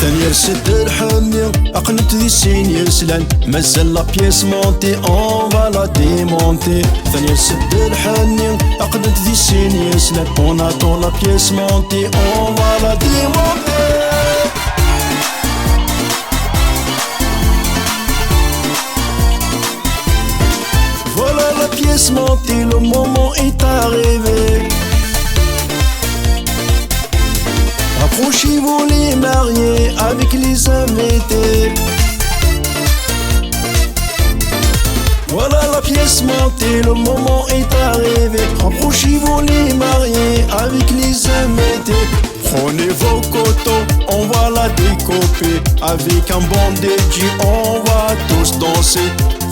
ثاني رشد الحني أقنت ذي السين يسلان مازال لا بيس مونتي اون فالا ديمونتي ثاني رشد الحني أقنت ذي السين يسلان اون اتون لا بيس مونتي اون فالا ديمونتي. Voilà la pièce montée, le moment est arrivé. Approchez-vous les mariés avec les invités. Voilà la pièce montée, le moment est arrivé. Approchez-vous les mariés avec les invités. Prenez vos cotons, on va la découper. Avec un bon DJ, on va tous danser.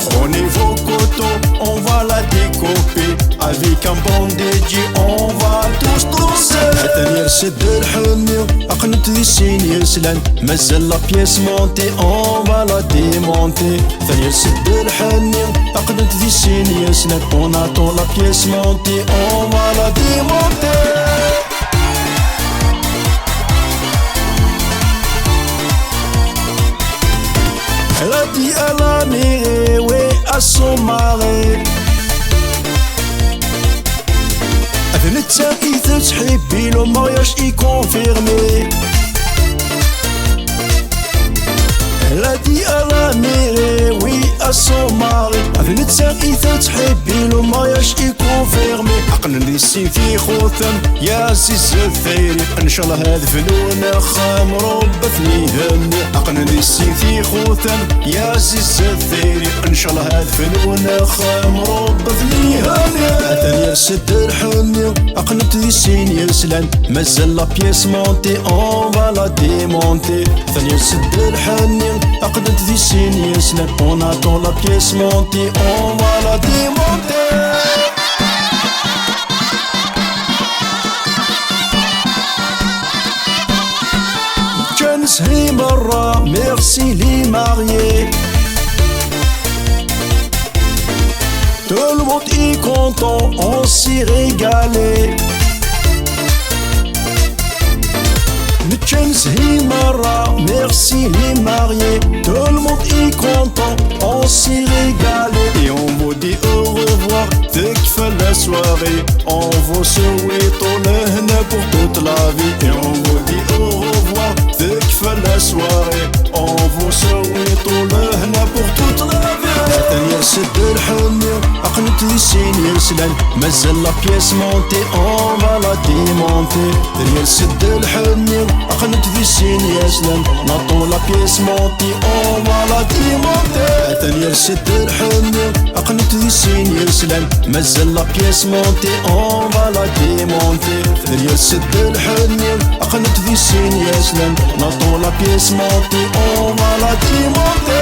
Prenez vos cotons, on va la découper. Avec un bon DJ, on va tous danser. ثاني رشد الحني أقنت ذي السين يسلان مازال لا بيس مونتي اون فالا ديمونتي ثاني رشد الحني أقنت ذي السين يسلان اون اتون لا بيس مونتي اون فالا ديمونتي. Elle a dit à la mairie, oui, à son mari. أثنتها إذا تحبي لو مارياج إي كونفيرمي. Elle a dit à la mairie, oui, à son mari. أثنتها إذا تحبي لو مارياج إي كونفيرمي. عقل نسي في خوثم يا عزيز الثيري إن شاء الله هذا فلونا خامر بثني هني. عقل نسي في خوثم يا عزيز الثيري إن شاء الله هذا فلونا خامر بثني هني. ثاني رشد الحني أقنت ذي السين يسلان مازال لا بيس مونتي اون فالا ديمونتي ثاني رشد الحني أقنت ذي السين يسلان اون اتون لا بيس مونتي اون فالا ديمونتي. كنسهي مرة ميرسي لي ماريي. Tout le monde est content, on s'est régalé. نتشنسهي مرة merci les mariés. Tout le monde est content, on s'est régalé. Et on vous dit au revoir, تكفى la soirée. On vous souhaite le hna pour toute la vie. Et on vous dit au revoir, تكفى la soirée. On vous souhaite le hna pour toute la vie. ثاني رشد الحني أقنت ذي السين يسلان مازال لا بيس مونتي اون فالا ديمونتي ثاني رشد الحني أقنت ذي السين يسلان ناطون لا بيس مونتي اون فالا ديمونتي. ثاني رشد الحني أقنت ذي السين يسلان مازال لا بيس مونتي اون فالا ديمونتي ثاني رشد الحني أقنت ذي السين يسلان ناطون لا بيس مونتي اون فالا ديمونتي.